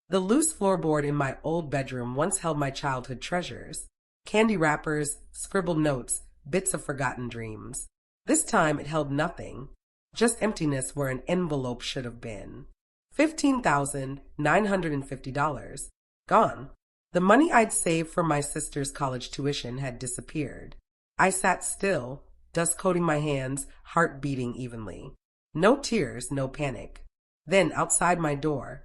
The loose floorboard in my old bedroom once held my childhood treasures. Candy wrappers, scribbled notes, bits of forgotten dreams. This time it held nothing, just emptiness where an envelope should have been. $15,950. Gone. The money I'd saved for my sister's college tuition had disappeared. I sat still, dust coating my hands, heart beating evenly. No tears, no panic. Then outside my door,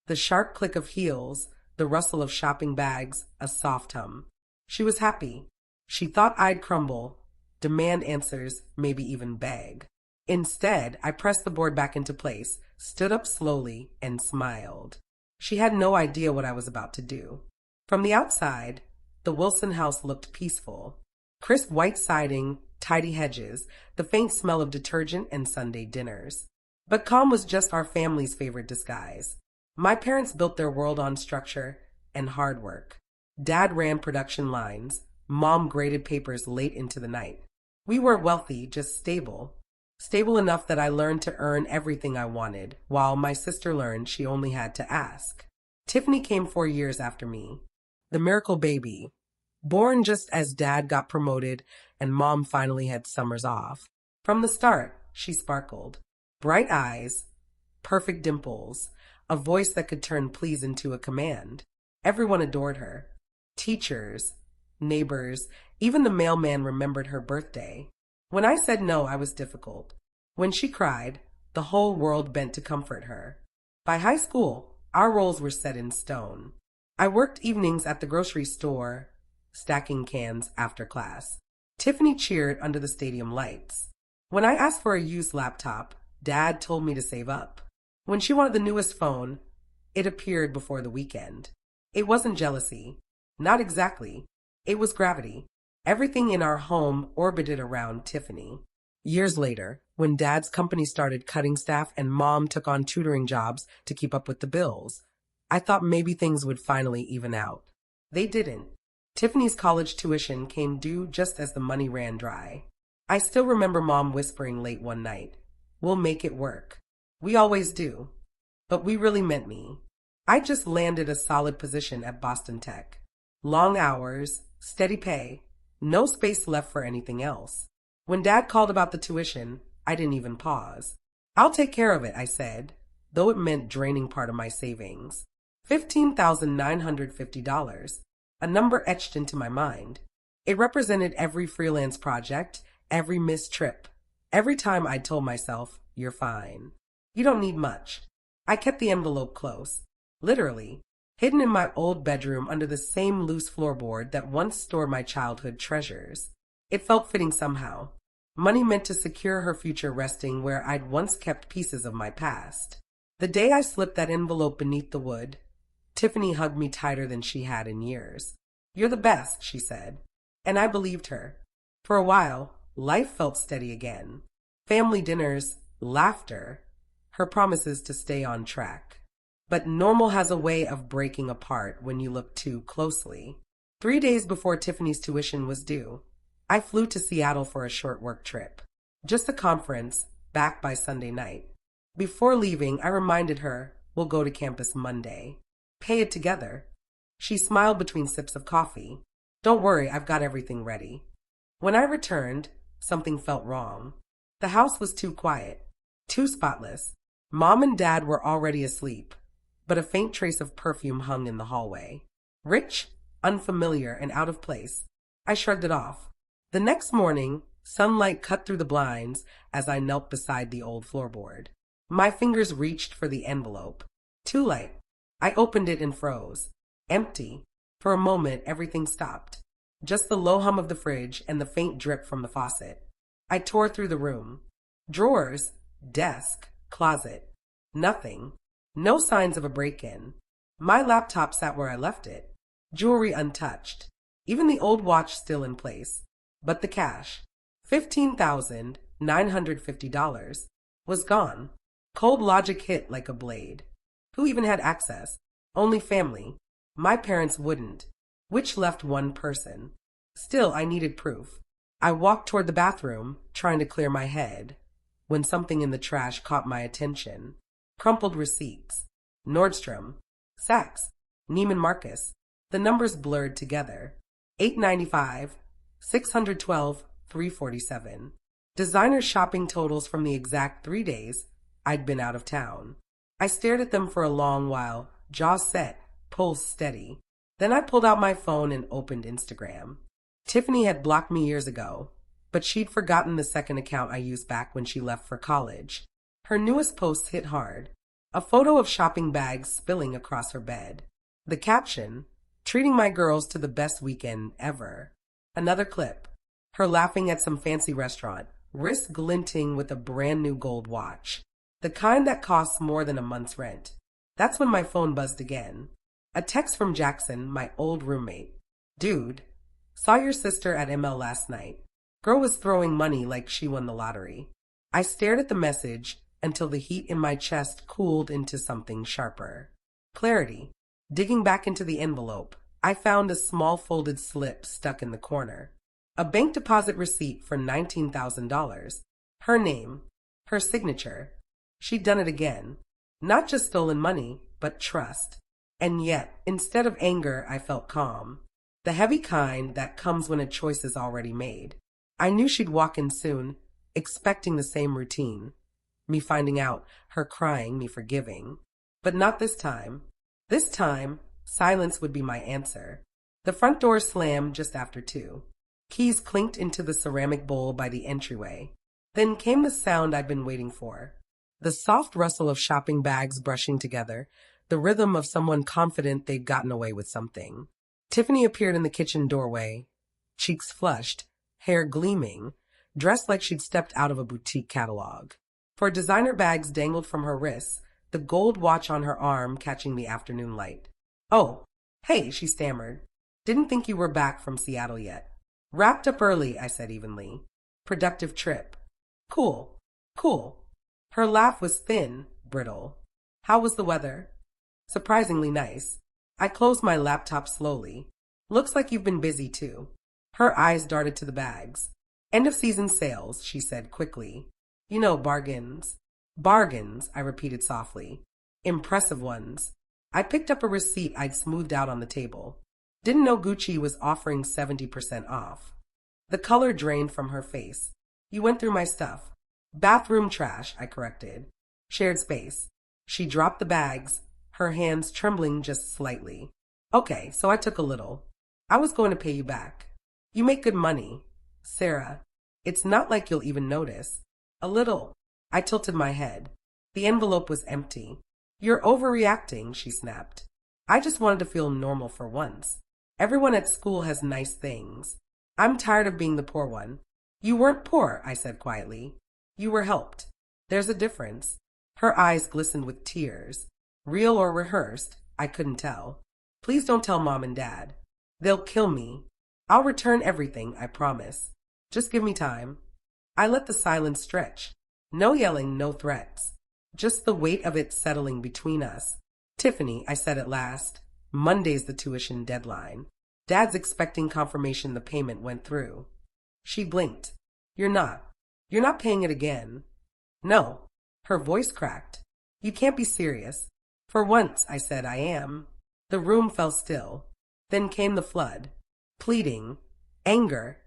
the sharp click of heels, the rustle of shopping bags, a soft hum. She was happy. She thought I'd crumble, demand answers, maybe even beg. Instead, I pressed the board back into place, stood up slowly, and smiled. She had no idea what I was about to do. From the outside, the Wilson house looked peaceful. Crisp white siding, tidy hedges, the faint smell of detergent and Sunday dinners. But calm was just our family's favorite disguise. My parents built their world on structure and hard work. Dad ran production lines. Mom graded papers late into the night. We weren't wealthy, just stable. Stable enough that I learned to earn everything I wanted, while my sister learned she only had to ask. Tiffany came 4 years after me. The miracle baby. Born just as Dad got promoted and Mom finally had summers off. From the start, she sparkled. Bright eyes, perfect dimples, a voice that could turn please into a command. Everyone adored her. Teachers, neighbors, even the mailman remembered her birthday. When I said no, I was difficult. When she cried, the whole world bent to comfort her. By high school, our roles were set in stone. I worked evenings at the grocery store, stacking cans after class. Tiffany cheered under the stadium lights. When I asked for a used laptop, Dad told me to save up. When she wanted the newest phone, it appeared before the weekend. It wasn't jealousy. Not exactly. It was gravity. Everything in our home orbited around Tiffany. Years later, when Dad's company started cutting staff and Mom took on tutoring jobs to keep up with the bills, I thought maybe things would finally even out. They didn't. Tiffany's college tuition came due just as the money ran dry. I still remember Mom whispering late one night, "We'll make it work." We always do. But we really meant me. I just landed a solid position at Boston Tech. Long hours, steady pay, no space left for anything else. When Dad called about the tuition, I didn't even pause. "I'll take care of it," I said, though it meant draining part of my savings. $15,950, a number etched into my mind. It represented every freelance project, every missed trip, every time I told myself, "You're fine. You don't need much." I kept the envelope close, literally, hidden in my old bedroom under the same loose floorboard that once stored my childhood treasures. It felt fitting somehow. Money meant to secure her future resting where I'd once kept pieces of my past. The day I slipped that envelope beneath the wood, Tiffany hugged me tighter than she had in years. "You're the best," she said. And I believed her. For a while, life felt steady again. Family dinners, laughter, her promises to stay on track. But normal has a way of breaking apart when you look too closely. 3 days before Tiffany's tuition was due, I flew to Seattle for a short work trip. Just a conference, back by Sunday night. Before leaving, I reminded her, "We'll go to campus Monday. Pay it together." She smiled between sips of coffee. "Don't worry, I've got everything ready." When I returned, something felt wrong. The house was too quiet, too spotless. Mom and Dad were already asleep, but a faint trace of perfume hung in the hallway. Rich, unfamiliar, and out of place. I shrugged it off. The next morning, sunlight cut through the blinds as I knelt beside the old floorboard. My fingers reached for the envelope. Too late. I opened it and froze. Empty. For a moment, everything stopped. Just the low hum of the fridge and the faint drip from the faucet. I tore through the room. Drawers, desk, closet. Nothing. No signs of a break-in. My laptop sat where I left it. Jewelry untouched. Even the old watch still in place. But the cash, $15,950, was gone. Cold logic hit like a blade. Who even had access? Only family. My parents wouldn't, which left one person. Still, I needed proof. I walked toward the bathroom, trying to clear my head, when something in the trash caught my attention. Crumpled receipts. Nordstrom. Saks, Neiman Marcus. The numbers blurred together. 895, 612, 347. Designer shopping totals from the exact 3 days I'd been out of town. I stared at them for a long while, jaw set, pulse steady. Then I pulled out my phone and opened Instagram. Tiffany had blocked me years ago, but she'd forgotten the second account I used back when she left for college. Her newest posts hit hard. A photo of shopping bags spilling across her bed. The caption, treating my girls to the best weekend ever. Another clip, her laughing at some fancy restaurant, wrist glinting with a brand new gold watch. The kind that costs more than a month's rent. That's when my phone buzzed again. A text from Jackson, my old roommate. Dude, saw your sister at ML last night. Girl was throwing money like she won the lottery. I stared at the message until the heat in my chest cooled into something sharper. Clarity. Digging back into the envelope, I found a small folded slip stuck in the corner. A bank deposit receipt for $19,000. Her name. Her signature. She'd done it again. Not just stolen money, but trust. And yet, instead of anger, I felt calm. The heavy kind that comes when a choice is already made. I knew she'd walk in soon, expecting the same routine. Me finding out, her crying, me forgiving. But not this time. This time, silence would be my answer. The front door slammed just after 2. Keys clinked into the ceramic bowl by the entryway. Then came the sound I'd been waiting for. The soft rustle of shopping bags brushing together, the rhythm of someone confident they'd gotten away with something. Tiffany appeared in the kitchen doorway, cheeks flushed, hair gleaming, dressed like she'd stepped out of a boutique catalog. For designer bags dangled from her wrists, the gold watch on her arm catching the afternoon light. Oh, hey, she stammered. Didn't think you were back from Seattle yet. Wrapped up early, I said evenly. Productive trip. Cool. Her laugh was thin, brittle. How was the weather? Surprisingly nice. I closed my laptop slowly. Looks like you've been busy too. Her eyes darted to the bags. End of season sales, she said quickly. You know, bargains. Bargains, I repeated softly. Impressive ones. I picked up a receipt I'd smoothed out on the table. Didn't know Gucci was offering 70% off. The color drained from her face. You went through my stuff. Bathroom trash, I corrected. Shared space. She dropped the bags, her hands trembling just slightly. Okay, so I took a little. I was going to pay you back. You make good money. Sarah, it's not like you'll even notice. A little. I tilted my head. The envelope was empty. You're overreacting, she snapped. I just wanted to feel normal for once. Everyone at school has nice things. I'm tired of being the poor one. You weren't poor, I said quietly. You were helped. There's a difference. Her eyes glistened with tears. Real or rehearsed, I couldn't tell. Please don't tell Mom and Dad. They'll kill me. I'll return everything, I promise. Just give me time. I let the silence stretch. No yelling, no threats. Just the weight of it settling between us. Tiffany, I said at last, Monday's the tuition deadline. Dad's expecting confirmation the payment went through. She blinked. You're not paying it again. No. Her voice cracked. You can't be serious. For once, I said, I am. The room fell still. Then came the flood. Pleading. Anger.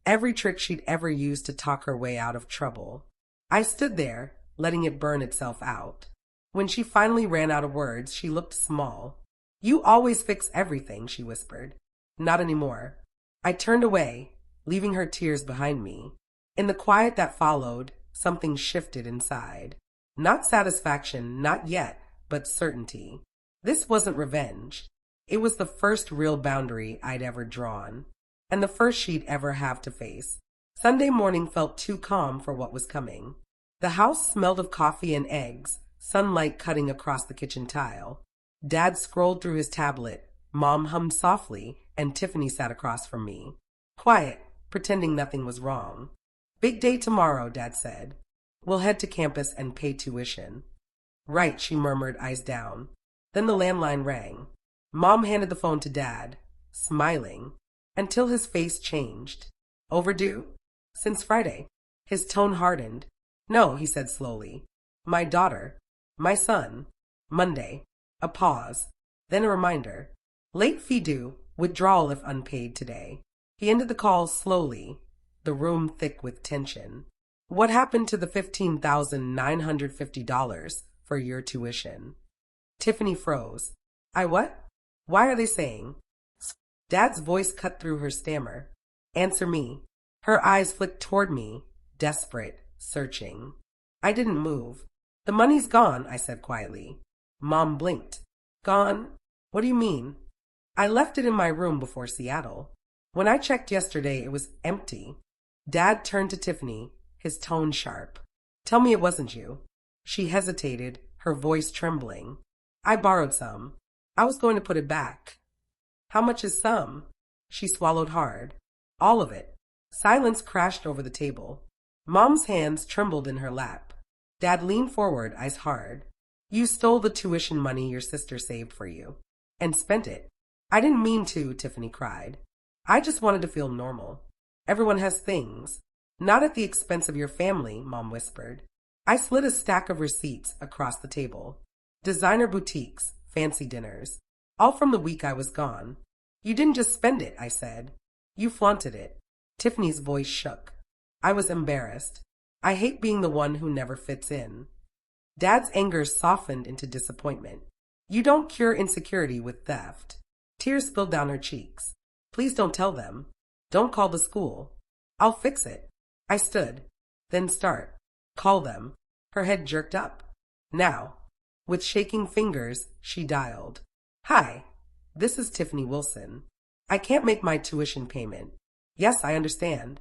Every trick she'd ever used to talk her way out of trouble. I stood there, letting it burn itself out. When she finally ran out of words, she looked small. You always fix everything, she whispered. Not anymore. I turned away, leaving her tears behind me. In the quiet that followed, something shifted inside. Not satisfaction, not yet, but certainty. This wasn't revenge. It was the first real boundary I'd ever drawn, and the first she'd ever have to face. Sunday morning felt too calm for what was coming. The house smelled of coffee and eggs, sunlight cutting across the kitchen tile. Dad scrolled through his tablet, Mom hummed softly, and Tiffany sat across from me. Quiet, pretending nothing was wrong. Big day tomorrow, Dad said. We'll head to campus and pay tuition. Right, she murmured, eyes down. Then the landline rang. Mom handed the phone to Dad, smiling, until his face changed. Overdue? Since Friday. His tone hardened. No, he said slowly. My daughter. My son. Monday. A pause. Then a reminder. Late fee due, withdrawal if unpaid today. He ended the call slowly, the room thick with tension. What happened to the $15,950 for your tuition? Tiffany froze. I what? Why are they saying? Dad's voice cut through her stammer. Answer me. Her eyes flicked toward me, desperate, searching. I didn't move. The money's gone, I said quietly. Mom blinked. Gone? What do you mean? I left it in my room before Seattle. When I checked yesterday, it was empty. Dad turned to Tiffany, his tone sharp. Tell me it wasn't you. She hesitated, her voice trembling. I borrowed some. I was going to put it back. How much is some? She swallowed hard. All of it. Silence crashed over the table. Mom's hands trembled in her lap. Dad leaned forward, eyes hard. You stole the tuition money your sister saved for you. And spent it. I didn't mean to, Tiffany cried. I just wanted to feel normal. Everyone has things. Not at the expense of your family, Mom whispered. I slid a stack of receipts across the table. Designer boutiques, fancy dinners. All from the week I was gone. You didn't just spend it, I said. You flaunted it. Tiffany's voice shook. I was embarrassed. I hate being the one who never fits in. Dad's anger softened into disappointment. You don't cure insecurity with theft. Tears spilled down her cheeks. Please don't tell them. Don't call the school. I'll fix it. I stood. Then start. Call them. Her head jerked up. Now. With shaking fingers, she dialed. Hi. This is Tiffany Wilson. I can't make my tuition payment. Yes, I understand.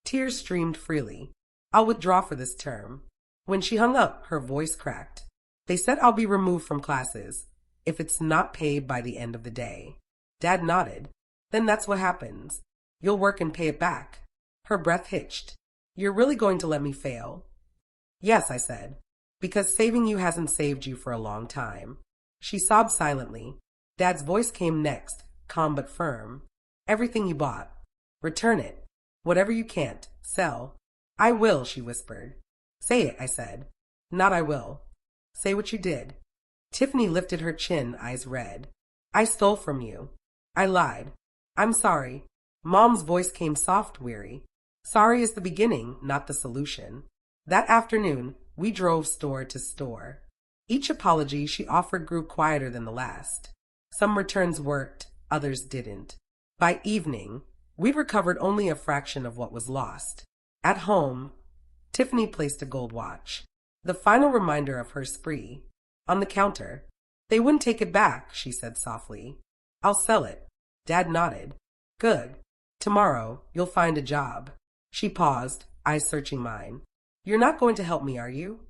Tears streamed freely. I'll withdraw for this term. When she hung up, her voice cracked. They said I'll be removed from classes if it's not paid by the end of the day. Dad nodded. Then that's what happens. You'll work and pay it back. Her breath hitched. You're really going to let me fail? Yes, I said, because saving you hasn't saved you for a long time. She sobbed silently. Dad's voice came next, calm but firm. Everything you bought. Return it. Whatever you can't, sell. I will, she whispered. Say it, I said. Not I will. Say what you did. Tiffany lifted her chin, eyes red. I stole from you. I lied. I'm sorry. Mom's voice came soft, weary. Sorry is the beginning, not the solution. That afternoon, we drove store to store. Each apology she offered grew quieter than the last. Some returns worked, others didn't. By evening, we'd recovered only a fraction of what was lost. At home, Tiffany placed a gold watch, the final reminder of her spree, on the counter. They wouldn't take it back, she said softly. I'll sell it. Dad nodded. Good. Tomorrow, you'll find a job. She paused, eyes searching mine. You're not going to help me, are you?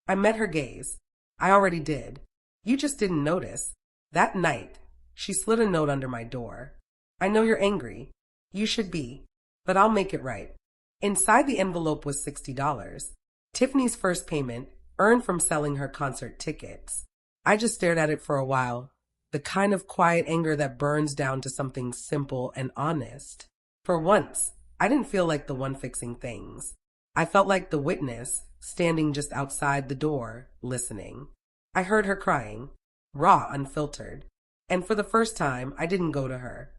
I met her gaze. I already did. You just didn't notice. That night, she slid a note under my door. I know you're angry. You should be. But I'll make it right. Inside the envelope was $60. Tiffany's first payment, earned from selling her concert tickets. I just stared at it for a while. The kind of quiet anger that burns down to something simple and honest. For once, I didn't feel like the one fixing things. I felt like the witness, standing just outside the door, listening. I heard her crying, raw, unfiltered. And for the first time, I didn't go to her.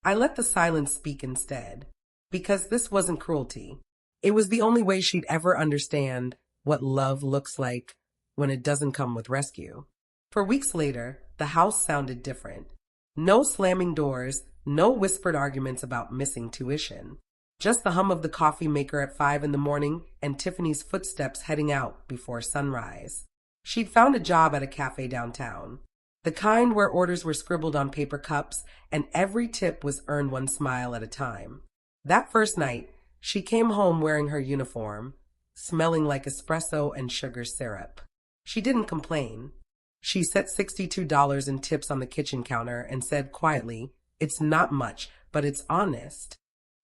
I let the silence speak instead. Because this wasn't cruelty. It was the only way she'd ever understand what love looks like when it doesn't come with rescue. For weeks later, the house sounded different. No slamming doors, no whispered arguments about missing tuition. Just the hum of the coffee maker at 5 in the morning and Tiffany's footsteps heading out before sunrise. She'd found a job at a cafe downtown. The kind where orders were scribbled on paper cups and every tip was earned one smile at a time. That first night, she came home wearing her uniform, smelling like espresso and sugar syrup. She didn't complain. She set $62 in tips on the kitchen counter and said quietly, "It's not much, but it's honest."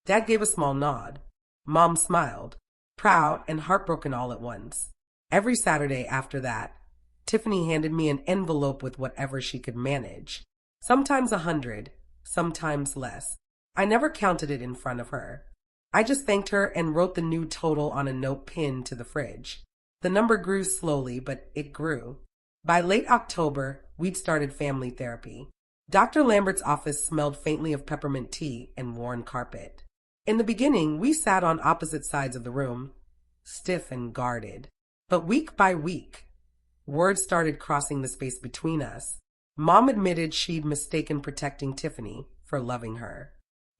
Dad gave a small nod. Mom smiled, proud and heartbroken all at once. Every Saturday after that, Tiffany handed me an envelope with whatever she could manage. Sometimes 100, sometimes less. I never counted it in front of her. I just thanked her and wrote the new total on a note pinned to the fridge. The number grew slowly, but it grew. By late October, we'd started family therapy. Dr. Lambert's office smelled faintly of peppermint tea and worn carpet. In the beginning, we sat on opposite sides of the room, stiff and guarded. But week by week, words started crossing the space between us. Mom admitted she'd mistaken protecting Tiffany for loving her.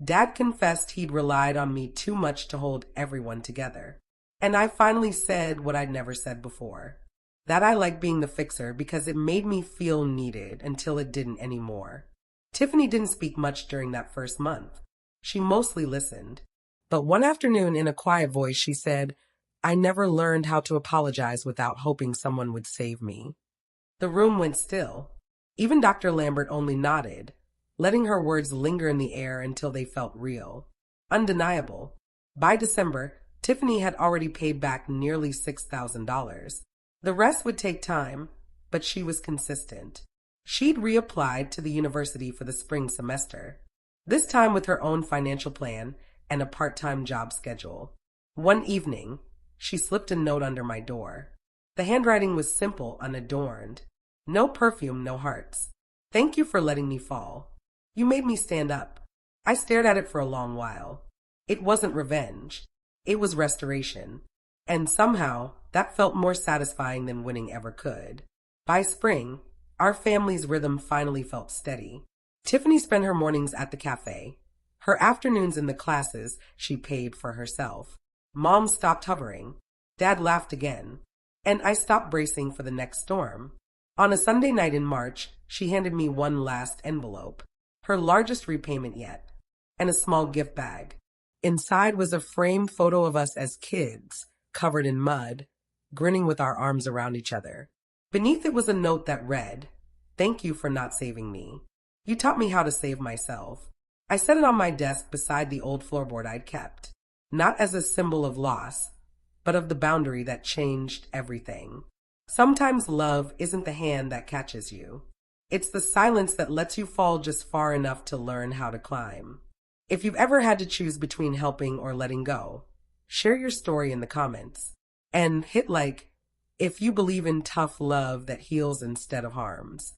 Dad confessed he'd relied on me too much to hold everyone together. And I finally said what I'd never said before. That I liked being the fixer because it made me feel needed until it didn't anymore. Tiffany didn't speak much during that first month. She mostly listened. But one afternoon in a quiet voice she said, "I never learned how to apologize without hoping someone would save me." The room went still. Even Dr. Lambert only nodded, letting her words linger in the air until they felt real, undeniable. By December, Tiffany had already paid back nearly $6,000. The rest would take time, but she was consistent. She'd reapplied to the university for the spring semester, this time with her own financial plan and a part-time job schedule. One evening, she slipped a note under my door. The handwriting was simple, unadorned. No perfume, no hearts. "Thank you for letting me fall. You made me stand up." I stared at it for a long while. It wasn't revenge. It was restoration. And somehow, that felt more satisfying than winning ever could. By spring, our family's rhythm finally felt steady. Tiffany spent her mornings at the cafe. Her afternoons in the classes she paid for herself. Mom stopped hovering. Dad laughed again. And I stopped bracing for the next storm. On a Sunday night in March, she handed me one last envelope, her largest repayment yet, and a small gift bag. Inside was a framed photo of us as kids, covered in mud, grinning with our arms around each other. Beneath it was a note that read, "Thank you for not saving me. You taught me how to save myself." I set it on my desk beside the old floorboard I'd kept, not as a symbol of loss, but of the boundary that changed everything. Sometimes love isn't the hand that catches you. It's the silence that lets you fall just far enough to learn how to climb. If you've ever had to choose between helping or letting go, share your story in the comments. And hit like if you believe in tough love that heals instead of harms.